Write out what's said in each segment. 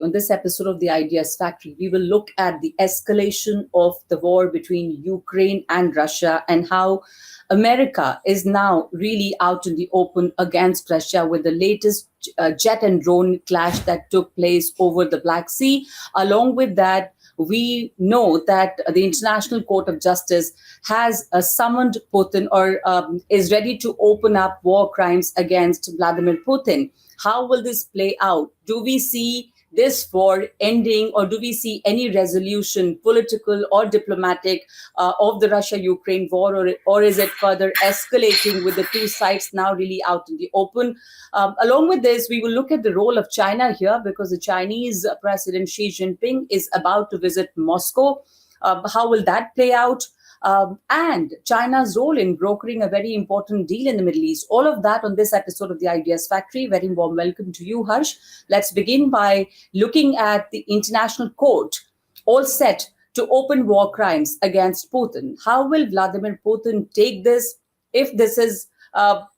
On this episode of the Ideas Factory, we will look at the escalation of the war between Ukraine and Russia and how America is now really out in the open against Russia with the latest jet and drone clash that took place over the Black Sea. Along with that, we know that the International Court of Justice has summoned Putin or is ready to open up war crimes against Vladimir Putin. How will this play out? Do we see this war ending, or do we see any resolution, political or diplomatic, of the Russia-Ukraine war, or is it further escalating with the two sides now really out in the open? Along with this, we will look at the role of China here because the Chinese President Xi Jinping is about to visit Moscow. How will that play out? And China's role in brokering a very important deal in the Middle East. All of that on this episode of the Ideas Factory. Very warm welcome to you, Harsh. Let's begin by looking at the International Court, all set to open war crimes against Putin. How will Vladimir Putin take this? If this is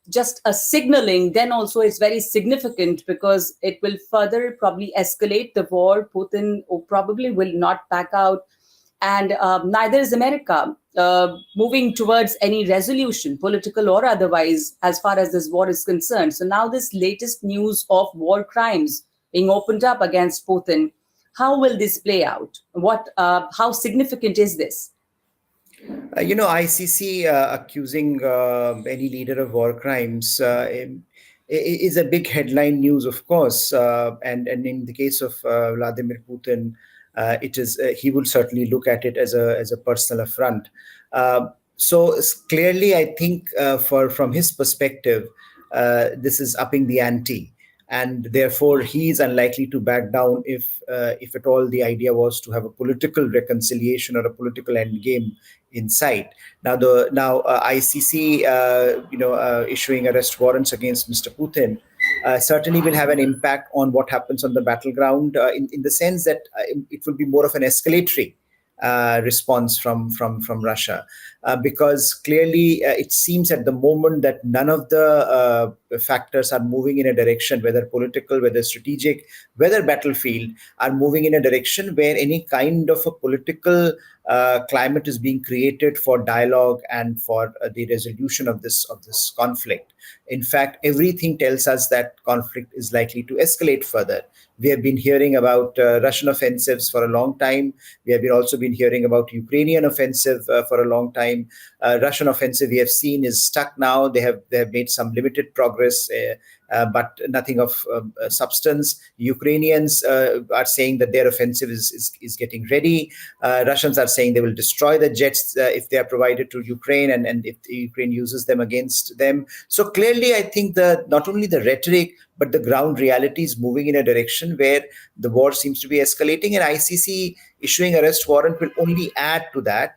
just a signaling, then also it's very significant because it will further probably escalate the war. Putin probably will not back out. And neither is America moving towards any resolution, political or otherwise, as far as this war is concerned. So now this latest news of war crimes being opened up against Putin, how will this play out? How significant is this? ICC accusing any leader of war crimes is a big headline news, of course. And in the case of Vladimir Putin, it is he will certainly look at it as a personal affront. So clearly, I think from his perspective, this is upping the ante, and therefore he is unlikely to back down if at all the idea was to have a political reconciliation or a political endgame in sight. Now ICC issuing arrest warrants against Mr. Putin certainly will have an impact on what happens on the battleground in the sense that it will be more of an escalatory response from Russia, because clearly it seems at the moment that none of the factors are moving in a direction, whether political, whether strategic, whether battlefield, are moving in a direction where any kind of a political climate is being created for dialogue and for the resolution of this conflict. In fact, everything tells us that conflict is likely to escalate further. We have been hearing about Russian offensives for a long time. We have also been hearing about Ukrainian offensive for a long time. Russian offensive we have seen is stuck now. They have made some limited progress, but nothing of substance. Ukrainians are saying that their offensive is getting ready. Russians are saying they will destroy the jets if they are provided to Ukraine, and if Ukraine uses them against them. So clearly, I think not only the rhetoric, but the ground reality is moving in a direction where the war seems to be escalating, and ICC issuing arrest warrant will only add to that.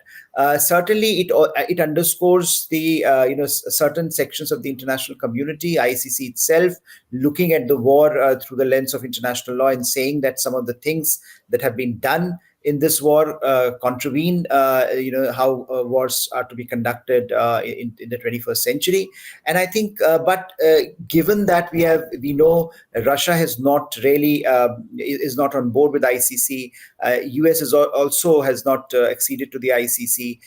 Certainly, it underscores the certain sections of the international community, ICC itself, looking at the war through the lens of international law and saying that some of the things that have been done in this war contravene how wars are to be conducted in the 21st century. And I think but given that we know Russia has not really is not on board with ICC, US also has not acceded to the ICC,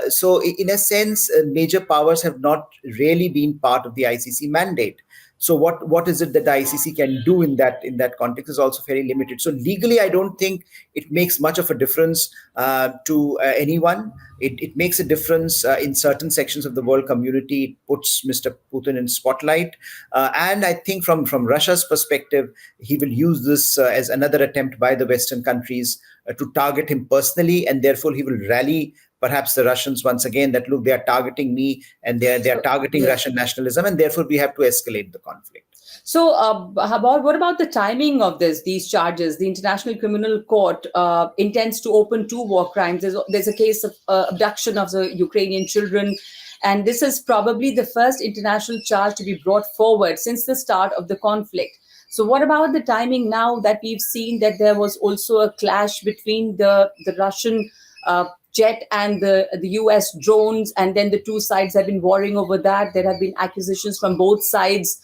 so in a sense major powers have not really been part of the ICC mandate. So what is it that the ICC can do in that context is also very limited. So legally, I don't think it makes much of a difference to anyone. It makes a difference in certain sections of the world community. It puts Mr. Putin in spotlight, and I think from Russia's perspective, he will use this as another attempt by the Western countries to target him personally, and therefore he will rally perhaps the Russians once again that, look, they are targeting me and they are targeting Russian nationalism, and therefore we have to escalate the conflict. So what about the timing of these charges? The International Criminal Court intends to open 2 war crimes. There's a case of abduction of the Ukrainian children, and this is probably the first international charge to be brought forward since the start of the conflict. So what about the timing now that we've seen that there was also a clash between the Russian jet and the US drones, and then the two sides have been warring over that. There have been accusations from both sides,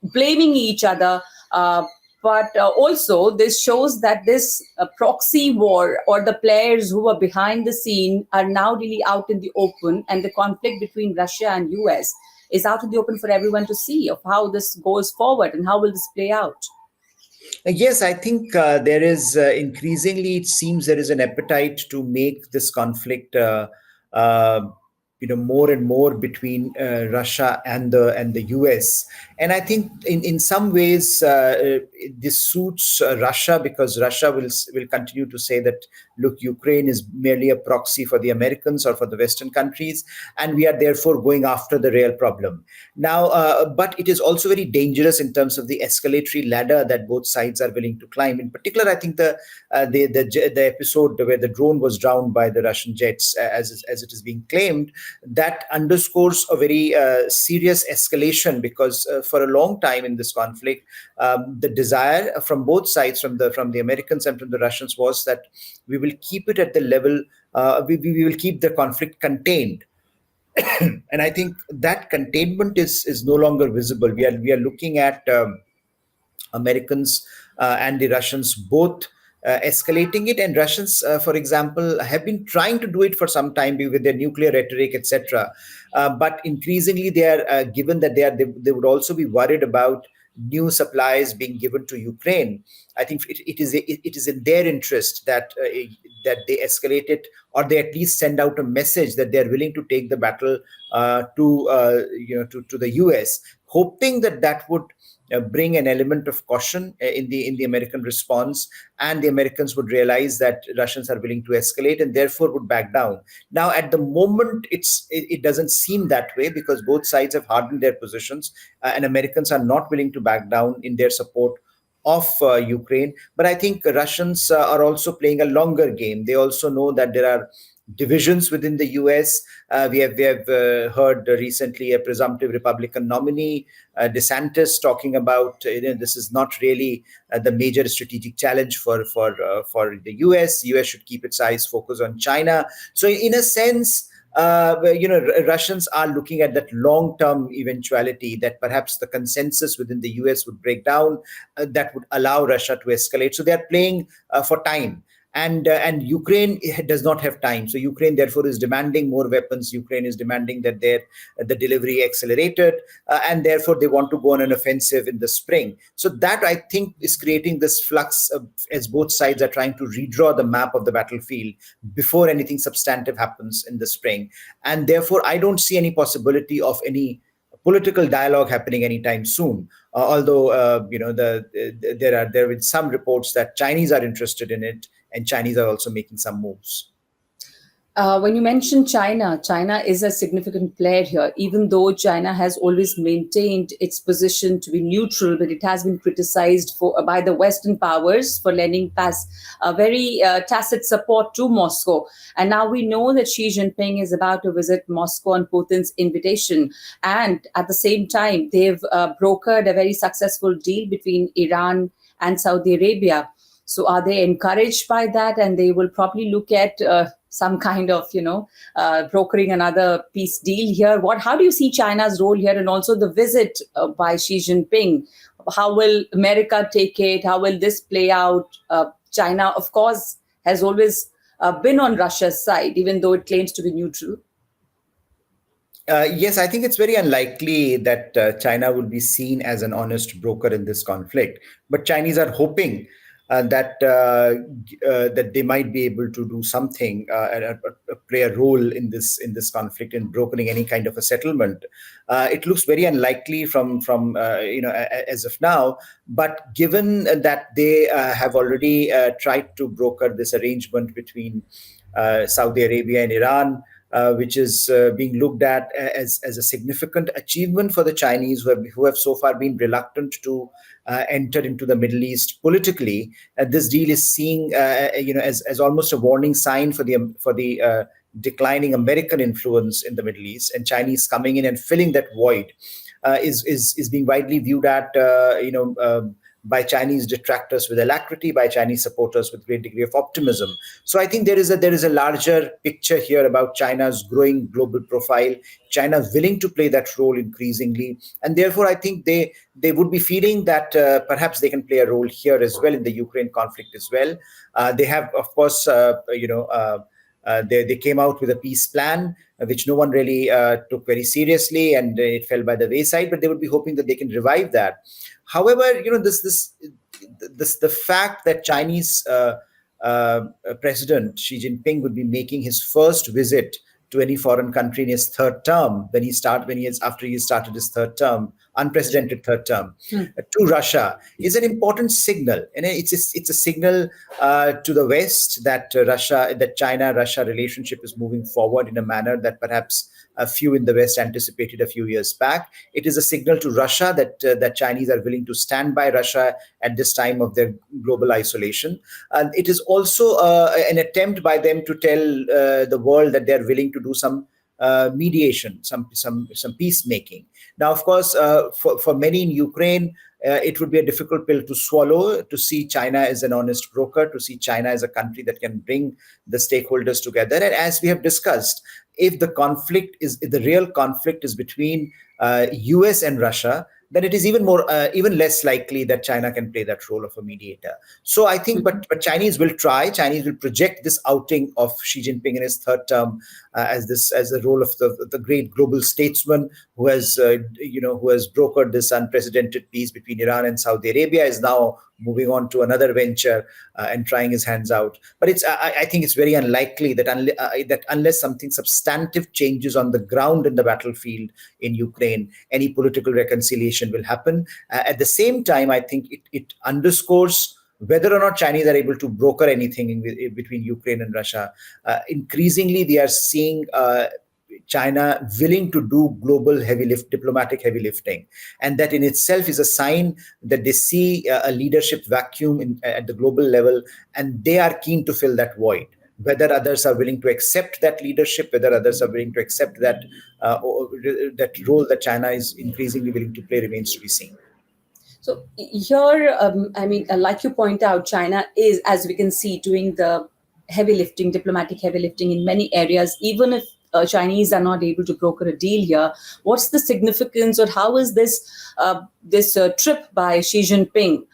blaming each other. But also, this shows that this proxy war, or the players who are behind the scene, are now really out in the open, and the conflict between Russia and US is out in the open for everyone to see of how this goes forward and how will this play out. Yes, I think there is increasingly, it seems there is an appetite to make this conflict, uh, more and more between Russia and the US. And I think in some ways this suits Russia, because Russia will continue to say that, look, Ukraine is merely a proxy for the Americans or for the Western countries, and we are therefore going after the real problem. Now, but it is also very dangerous in terms of the escalatory ladder that both sides are willing to climb. In particular, I think the episode where the drone was drowned by the Russian jets, as it is being claimed, that underscores a very serious escalation, because for a long time in this conflict, the desire from both sides, from the Americans and from the Russians, was that we will keep it at the level, we will keep the conflict contained. And I think that containment is no longer visible. We are looking at Americans and the Russians both escalating it. And Russians, for example, have been trying to do it for some time with their nuclear rhetoric, etc. But increasingly, they are given that they would also be worried about new supplies being given to Ukraine. I think it is in their interest that they escalate it, or they at least send out a message that they are willing to take the battle to the US, hoping that would bring an element of caution in the American response, and the Americans would realize that Russians are willing to escalate and therefore would back down. Now, at the moment, it doesn't seem that way, because both sides have hardened their positions, and Americans are not willing to back down in their support of Ukraine. But I think Russians are also playing a longer game. They also know that there are divisions within the US. We have heard recently a presumptive Republican nominee, DeSantis, talking about this is not really the major strategic challenge for the US. The US should keep its eyes focused on China. So in a sense, Russians are looking at that long-term eventuality that perhaps the consensus within the US would break down, that would allow Russia to escalate. So they are playing for time. And Ukraine does not have time. So Ukraine, therefore, is demanding more weapons. Ukraine is demanding that the delivery accelerated, and therefore they want to go on an offensive in the spring. So that, I think, is creating this flux as both sides are trying to redraw the map of the battlefield before anything substantive happens in the spring. And therefore, I don't see any possibility of any political dialogue happening anytime soon. Although there have been some reports that Chinese are interested in it, and Chinese are also making some moves. When you mention China, China is a significant player here, even though China has always maintained its position to be neutral, but it has been criticized by the Western powers for lending a very tacit support to Moscow. And now we know that Xi Jinping is about to visit Moscow on Putin's invitation. And at the same time, they've brokered a very successful deal between Iran and Saudi Arabia. So are they encouraged by that? And they will probably look at some kind of, brokering another peace deal here. How do you see China's role here, and also the visit by Xi Jinping? How will America take it? How will this play out? China, of course, has always been on Russia's side, even though it claims to be neutral. Yes, I think it's very unlikely that China will be seen as an honest broker in this conflict. But Chinese are hoping that they might be able to do something, play a role in this conflict, in brokering any kind of a settlement. It looks very unlikely from as of now. But given that they have already tried to broker this arrangement between Saudi Arabia and Iran, which is being looked at as a significant achievement for the Chinese, who have so far been reluctant to enter into the Middle East politically. This deal is seen, as almost a warning sign for the declining American influence in the Middle East, and Chinese coming in and filling that void is being widely viewed at by Chinese detractors with alacrity, by Chinese supporters with great degree of optimism. So I think there is a larger picture here about China's growing global profile, China willing to play that role increasingly, and therefore I think they would be feeling that perhaps they can play a role here as well in the Ukraine conflict as well. They have, of course, they came out with a peace plan, which no one really took very seriously, and it fell by the wayside. But they would be hoping that they can revive that. However, the fact that Chinese President Xi Jinping would be making his first visit to any foreign country in his third term, after he started his third term, unprecedented third term, to Russia, is an important signal, and it's a signal to the West that China-Russia relationship is moving forward in a manner that perhaps a few in the West anticipated a few years back. It is a signal to Russia that Chinese are willing to stand by Russia at this time of their global isolation. And it is also an attempt by them to tell the world that they are willing to do some mediation, some peacemaking. Now, of course, for many in Ukraine, it would be a difficult pill to swallow to see China as an honest broker, to see China as a country that can bring the stakeholders together. And as we have discussed, if the real conflict is between US and Russia, then it is even less likely that China can play that role of a mediator. So I think, but Chinese will try. Chinese will project this outing of Xi Jinping in his third term as the role of the great global statesman who has brokered this unprecedented peace between Iran and Saudi Arabia, is now moving on to another venture and trying his hands out. But I think it's very unlikely that unless something substantive changes on the ground in the battlefield in Ukraine, any political reconciliation will happen. At the same time, I think it underscores whether or not Chinese are able to broker anything between Ukraine and Russia. Increasingly, we are seeing China willing to do global diplomatic heavy lifting, and that in itself is a sign that they see a leadership vacuum at the global level, and they are keen to fill that void. Whether others are willing to accept that leadership, whether others are willing to accept that role that China is increasingly willing to play, remains to be seen. So here, like you point out, China is, as we can see, doing the diplomatic heavy lifting in many areas, even if Chinese are not able to broker a deal here. What's the significance, or how is this trip by Xi Jinping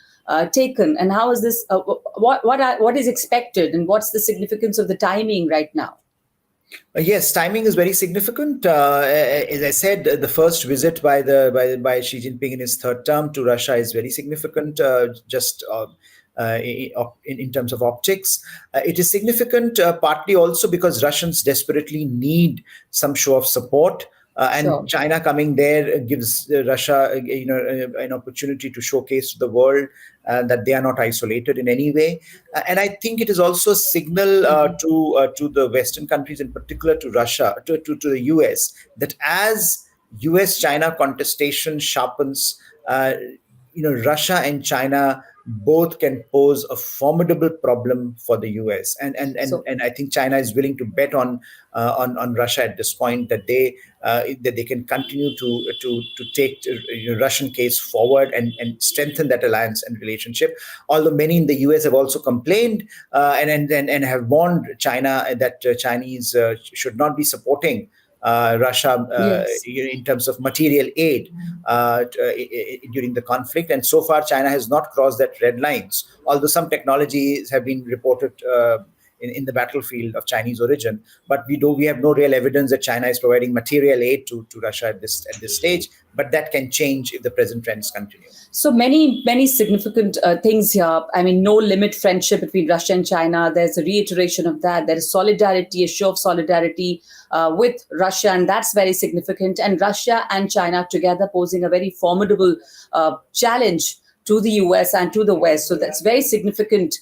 taken, and how is this? What is expected, and what's the significance of the timing right now? Yes, timing is very significant. As I said, the first visit by Xi Jinping in his third term to Russia is very significant. In terms of optics, it is significant partly also because Russians desperately need some show of support. And sure. China coming there gives Russia, an opportunity to showcase to the world that they are not isolated in any way. And I think it is also a signal to the Western countries, in particular to Russia, to the US, that as US-China contestation sharpens, Russia and China both can pose a formidable problem for the US, and I think China is willing to bet on Russia at this point, that they can continue to take Russian case forward and strengthen that alliance and relationship. Although many in the US have also complained and have warned China that Chinese should not be supporting Russia yes. In terms of material aid during the conflict. And so far, China has not crossed that red lines, although some technologies have been reported in the battlefield of Chinese origin. But we have no real evidence that China is providing material aid to Russia at this stage. But that can change if the present trends continue. So many significant things here. I mean, no limit friendship between Russia and China. There's a reiteration of that. There is solidarity, a show of solidarity with Russia, and that's very significant. And Russia and China together posing a very formidable challenge to the US and to the West. So that's very significant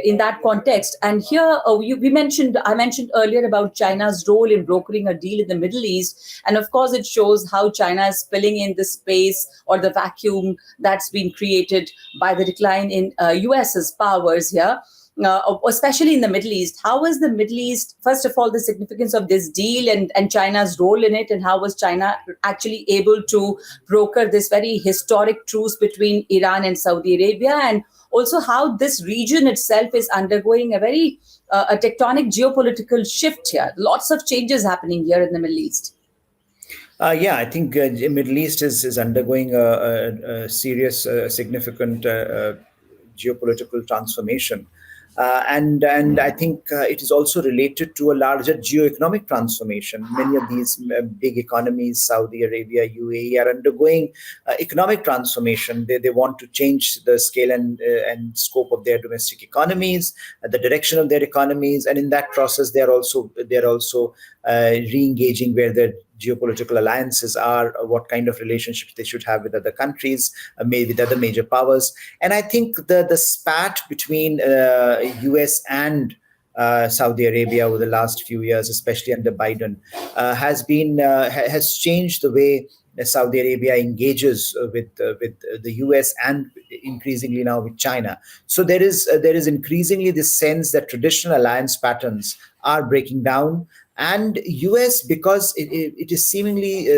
in that context. And here I mentioned earlier about China's role in brokering a deal in the Middle East. And of course, it shows how China is filling in the space or the vacuum that's been created by the decline in US's powers here. especially in the Middle East. How is the Middle East, first of all, the significance of this deal and China's role in it, and how was China actually able to broker this very historic truce between Iran and Saudi Arabia, and also how this region itself is undergoing a very a tectonic geopolitical shift here. Lots of changes happening here in the Middle East. Yeah, I think the Middle East is undergoing a serious, significant geopolitical transformation. And I think it is also related to a larger geoeconomic transformation. Many of these big economies, Saudi Arabia, UAE, are undergoing economic transformation. They want to change the scale and scope of their domestic economies, the direction of their economies, and in that process, they're also re-engaging where their geopolitical alliances are, what kind of relationships they should have with other countries, maybe with other major powers. And I think the spat between US and Saudi Arabia over the last few years, especially under Biden, has changed the way Saudi Arabia engages with the US and increasingly now with China. So there is increasingly this sense that traditional alliance patterns are breaking down, and US, because it is seemingly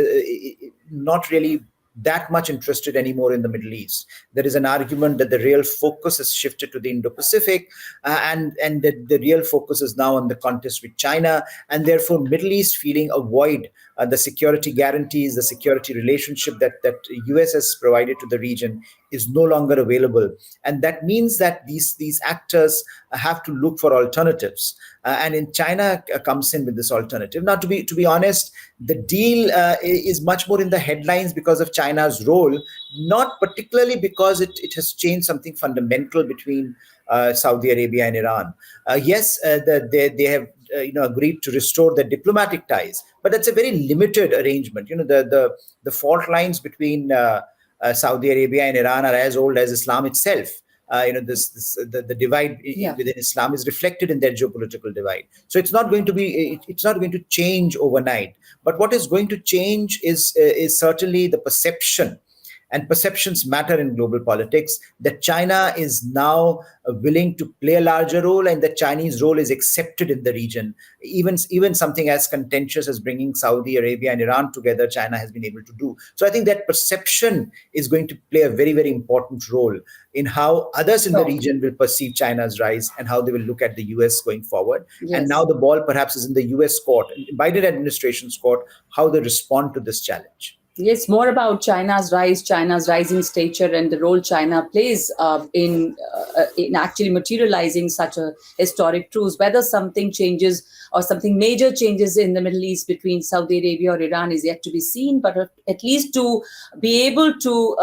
not really that much interested anymore in the Middle East. There is an argument that the real focus has shifted to the Indo-Pacific, and that the real focus is now on the contest with China, and therefore Middle East feeling a void. The security guarantees, the security relationship that US has provided to the region is no longer available, and that means that these actors have to look for alternatives. And in China comes in with this alternative. Now, to be honest, the deal is much more in the headlines because of China's role, not particularly because it has changed something fundamental between Saudi Arabia and Iran. Yes, they have agreed to restore the diplomatic ties, but that's a very limited arrangement. The fault lines between Saudi Arabia and Iran are as old as Islam itself. The divide within Islam is reflected in their geopolitical divide. So it's not going to change overnight. But what is going to change is certainly the perception, and perceptions matter in global politics, that China is now willing to play a larger role, and that Chinese role is accepted in the region. Even something as contentious as bringing Saudi Arabia and Iran together, China has been able to do. So I think that perception is going to play a very, very important role in how others in the region will perceive China's rise and how they will look at the US going forward. Yes. And now the ball perhaps is in the US court, Biden administration's court, how they respond to this challenge. Yes, more about China's rise, China's rising stature, and the role China plays in actually materializing such a historic truce. Whether something changes or something major changes in the Middle East between Saudi Arabia or Iran is yet to be seen. But at least to be able to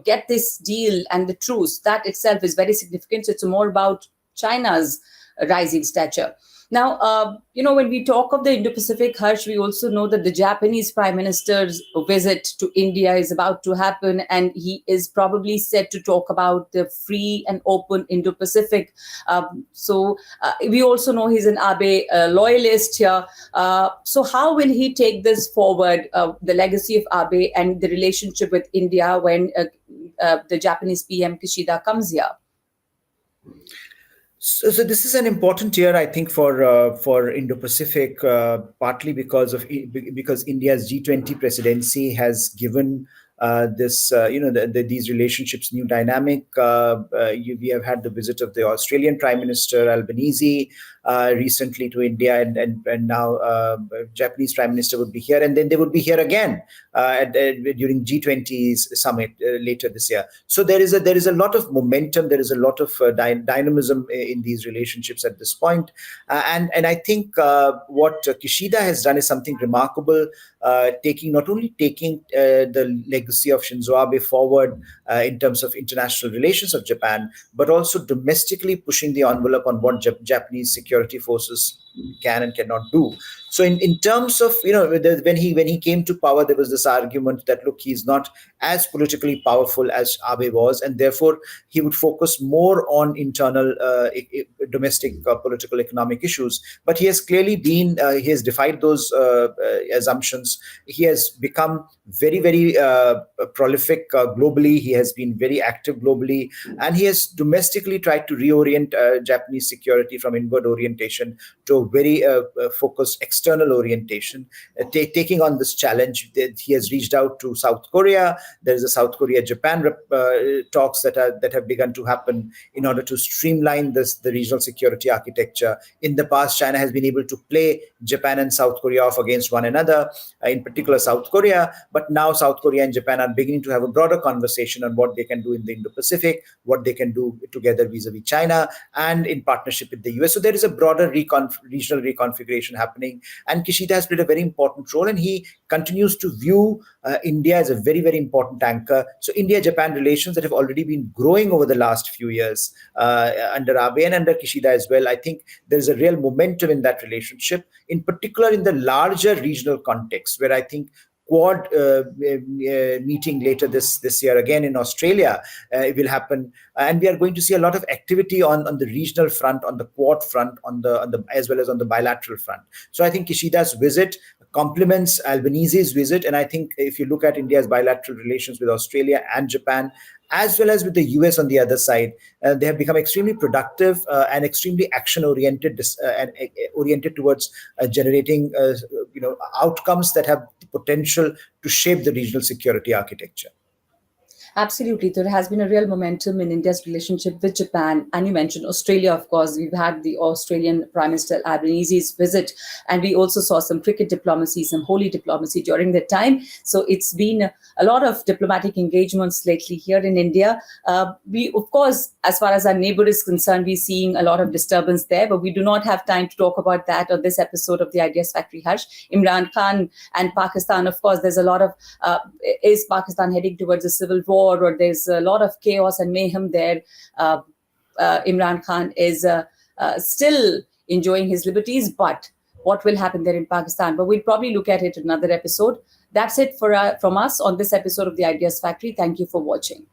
get this deal and the truce, that itself is very significant. So it's more about China's rising stature. Now, when we talk of the Indo-Pacific, Harsh, we also know that the Japanese Prime Minister's visit to India is about to happen, and he is probably set to talk about the free and open Indo-Pacific. So we also know he's an Abe loyalist here. So how will he take this forward, the legacy of Abe and the relationship with India when the Japanese PM Kishida comes here? So this is an important year, I think, for Indo-Pacific, partly because India's G20 presidency has given these relationships new dynamic. We have had the visit of the Australian Prime Minister Albanese recently to India, and now Japanese Prime Minister would be here, and then they would be here again during G20's summit later this year. So there is a lot of momentum, there is a lot of dynamism in these relationships at this point, and I think what Kishida has done is something remarkable, not only taking the legacy of Shinzo Abe forward in terms of international relations of Japan, but also domestically pushing the envelope on what Japanese security forces can and cannot do. So in terms of, when he came to power, there was this argument that, look, he's not as politically powerful as Abe was, and therefore he would focus more on internal domestic political economic issues. But he has clearly he has defied those assumptions. He has become very, very prolific globally. He has been very active globally, and he has domestically tried to reorient Japanese security from inward orientation to a very focused external orientation, taking on this challenge. He has reached out to South Korea. There is a South Korea-Japan talks that have begun to happen in order to streamline the regional security architecture. In the past, China has been able to play Japan and South Korea off against one another, in particular South Korea. But now South Korea and Japan are beginning to have a broader conversation on what they can do in the Indo-Pacific, what they can do together vis-a-vis China, and in partnership with the US. So there is a broader regional reconfiguration happening. And Kishida has played a very important role, and he continues to view India as a very, very important anchor. So India-Japan relations that have already been growing over the last few years under Abe and under Kishida as well, I think there is a real momentum in that relationship, in particular in the larger regional context, where I think Quad meeting later this year again in Australia will happen, and we are going to see a lot of activity on the regional front, on the Quad front, on the as well as on the bilateral front. So I think Kishida's visit complements Albanese's visit, and I think if you look at India's bilateral relations with Australia and Japan, as well as with the US on the other side, they have become extremely productive and extremely action-oriented and oriented towards generating outcomes that have the potential to shape the regional security architecture. Absolutely. There has been a real momentum in India's relationship with Japan. And you mentioned Australia, of course. We've had the Australian Prime Minister Albanese's visit, and we also saw some cricket diplomacy, some holy diplomacy during that time. So it's been a lot of diplomatic engagements lately here in India. We, of course, as far as our neighbor is concerned, we're seeing a lot of disturbance there, but we do not have time to talk about that on this episode of the Ideas Factory, Harsh. Imran Khan and Pakistan, of course, there's a lot of, is Pakistan heading towards a civil war, or there's a lot of chaos and mayhem there? Imran Khan is still enjoying his liberties, but what will happen there in Pakistan? But we'll probably look at it in another episode. That's it from us on this episode of the Ideas Factory. Thank you for watching.